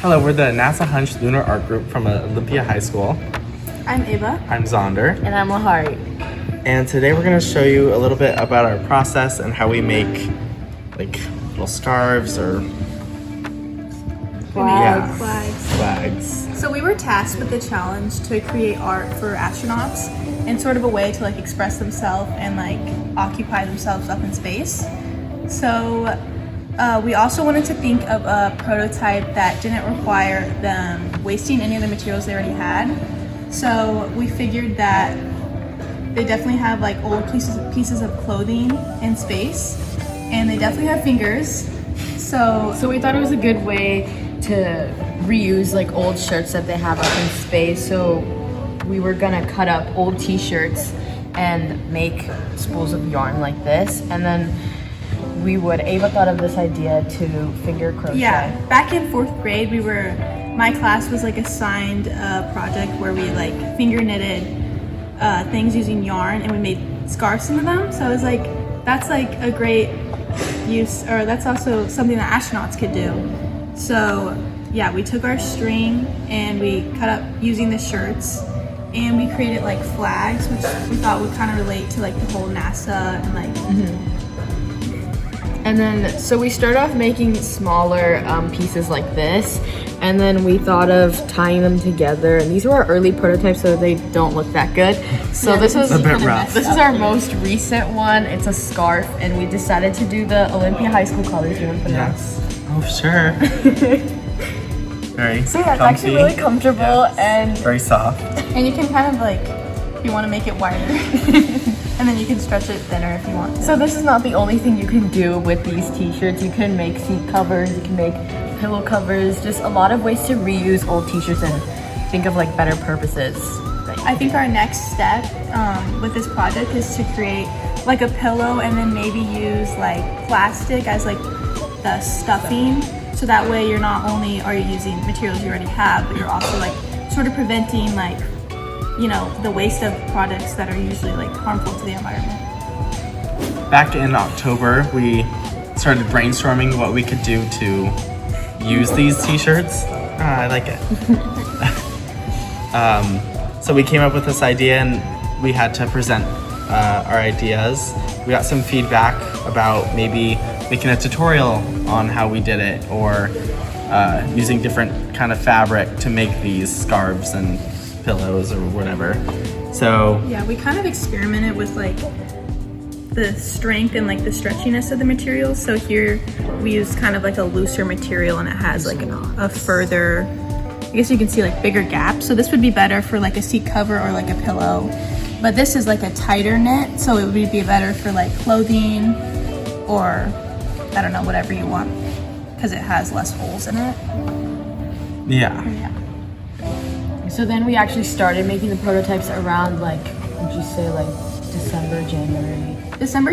Hello, we're the NASA HUNCH Lunar Art Group from Olympia High School. I'm Ava. I'm Zonder. And I'm Lahari. And today we're going to show you a little bit about our process and how we make like little scarves or flags. So we were tasked with the challenge to create art for astronauts and sort of a way to like express themselves and like occupy themselves up in space. So we also wanted to think of a prototype that didn't require them wasting any of the materials they already had. So we figured that they definitely have like old pieces of clothing in space, and they definitely have fingers. So we thought it was a good way to reuse like old shirts that they have up in space. So we were gonna cut up old t-shirts and make spools of yarn like this, and then Ava thought of this idea to finger crochet. Yeah, back in 4th grade, my class was like assigned a project where we like finger knitted things using yarn, and we made scarves into them. So I was like, that's like a great use, or that's also something that astronauts could do. So yeah, we took our string and we cut up using the shirts, and we created like flags, which we thought would kind of relate to like the whole NASA and like. And then, so we started off making smaller pieces like this, and then we thought of tying them together. And these were our early prototypes, so they don't look that good. So this is a bit rough. This is our most recent one. It's a scarf, and we decided to do the Olympia High School colors. You want to put it on? Oh, sure. Very So yeah, it's comfy. actually really comfortable and very soft. And you can kind of like, if you want to make it wider. And then you can stretch it thinner if you want to. So this is not the only thing you can do with these t-shirts. You can make seat covers, you can make pillow covers, just a lot of ways to reuse old t-shirts and think of like better purposes. I think our next step with this project is to create like a pillow, and then maybe use like plastic as like the stuffing. So that way you're not only are you using materials you already have, but you're also like sort of preventing like, you know, the waste of products that are usually like harmful to the environment. Back in October, we started brainstorming what we could do to use these t-shirts. I like it. So we came up with this idea, and we had to present our ideas. We got some feedback about maybe making a tutorial on how we did it, or using different kind of fabric to make these scarves and pillows or whatever. So yeah, we kind of experimented with like the strength and like the stretchiness of the materials. So here we use kind of like a looser material, and it has like a further, I guess you can see like bigger gaps. So this would be better for like a seat cover or like a pillow. But this is like a tighter knit, so it would be better for like clothing or I don't know, whatever you want, because it has less holes in it. yeah. So then we actually started making the prototypes around like, would you say like December,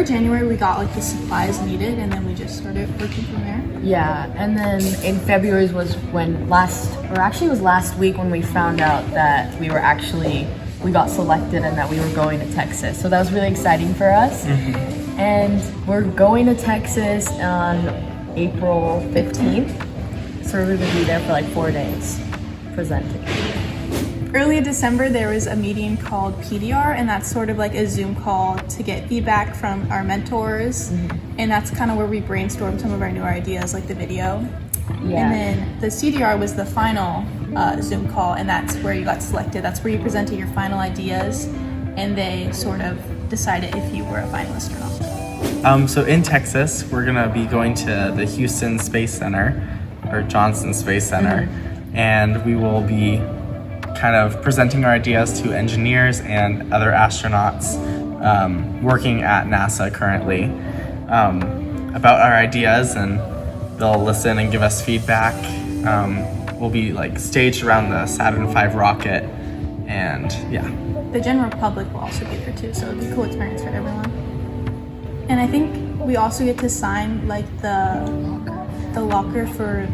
January, we got like the supplies needed, and then we just started working from there. Yeah, and then in February was when last week when we found out that we got selected and that we were going to Texas. So that was really exciting for us. Mm-hmm. And we're going to Texas on April 15th. So we're gonna be there for like 4 days presenting. Early in December, there was a meeting called PDR, and that's sort of like a Zoom call to get feedback from our mentors. Mm-hmm. And that's kind of where we brainstormed some of our newer ideas, like the video. Yeah. And then the CDR was the final Zoom call, and that's where you got selected. That's where you presented your final ideas, and they sort of decided if you were a finalist or not. So in Texas, we're gonna be going to the Houston Space Center, or Johnson Space Center, and we will be kind of presenting our ideas to engineers and other astronauts working at NASA currently about our ideas, and they'll listen and give us feedback. We'll be like staged around the Saturn V rocket, and yeah. The general public will also be there too, so it'll be a cool experience for everyone. And I think we also get to sign like the locker for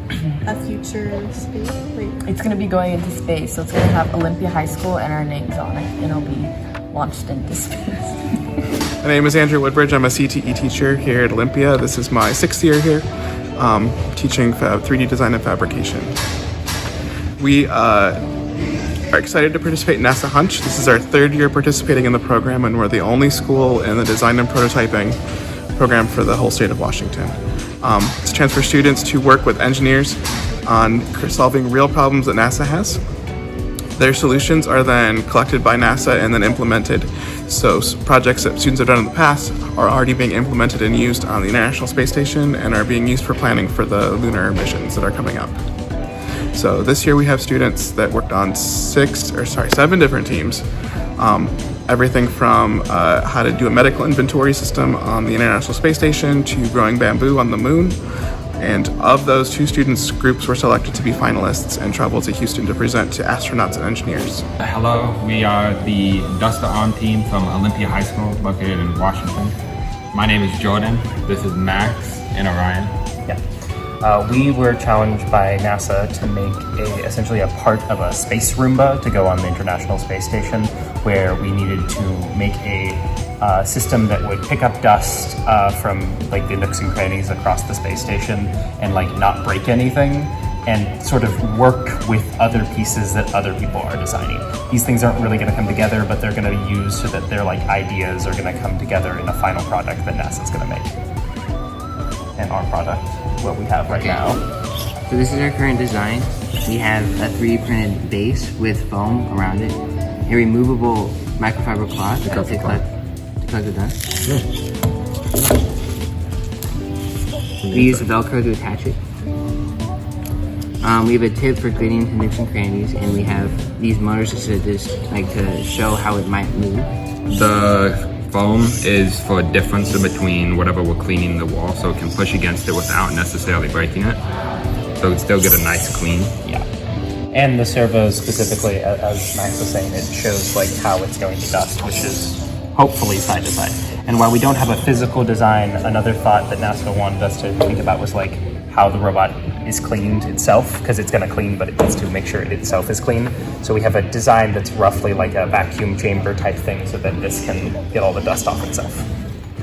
a future space. It's going to be going into space, so it's going to have Olympia High School and our names on it, and it'll be launched into space. My name is Andrew Woodbridge. I'm a CTE teacher here at Olympia. This is my 6th year here, teaching 3D design and fabrication. We are excited to participate in NASA HUNCH. This is our third year participating in the program, and we're the only school in the design and prototyping program for the whole state of Washington. It's a chance for students to work with engineers on solving real problems that NASA has. Their solutions are then collected by NASA and then implemented. So projects that students have done in the past are already being implemented and used on the International Space Station and are being used for planning for the lunar missions that are coming up. So this year we have students that worked on 7 different teams. Everything from how to do a medical inventory system on the International Space Station to growing bamboo on the moon. And of those, 2 students groups were selected to be finalists and traveled to Houston to present to astronauts and engineers. Hello, we are the Duster On team from Olympia High School located in Washington. My name is Jordan, this is Max and Orion. Yeah. We were challenged by NASA to make essentially a part of a space Roomba to go on the International Space Station, where we needed to make a system that would pick up dust from like the nooks and crannies across the space station and like not break anything, and sort of work with other pieces that other people are designing. These things aren't really going to come together, but they're going to be used so that their like ideas are going to come together in a final product that NASA's going to make. And our product, what we have right now. So this is our current design. We have a 3D printed base with foam around it, a removable microfiber cloth to collect the dust. We use Velcro to attach it. We have a tip for cleaning the nooks and crannies, and we have these motors to show how it might move. The foam is for a difference in between whatever we're cleaning the wall, so it can push against it without necessarily breaking it. So it still get a nice clean. Yeah. And the servos specifically, as Max was saying, it shows like how it's going to dust, which is hopefully side to side. And while we don't have a physical design, another thought that NASA wanted us to think about was like how the robot is cleaned itself, because it's going to clean, but it needs to make sure it itself is clean. So we have a design that's roughly like a vacuum chamber type thing, so that this can get all the dust off itself.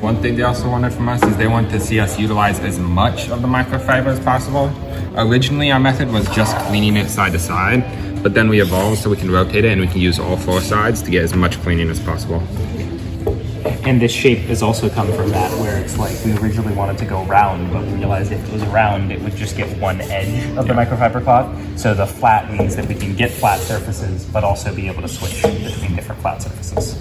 One thing they also wanted from us is they wanted to see us utilize as much of the microfiber as possible. Originally, our method was just cleaning it side to side, but then we evolved so we can rotate it and we can use all 4 sides to get as much cleaning as possible. And this shape has also come from that, where it's like we originally wanted to go round, but we realized if it was round, it would just get one edge of the microfiber cloth. So the flat means that we can get flat surfaces, but also be able to switch between different flat surfaces.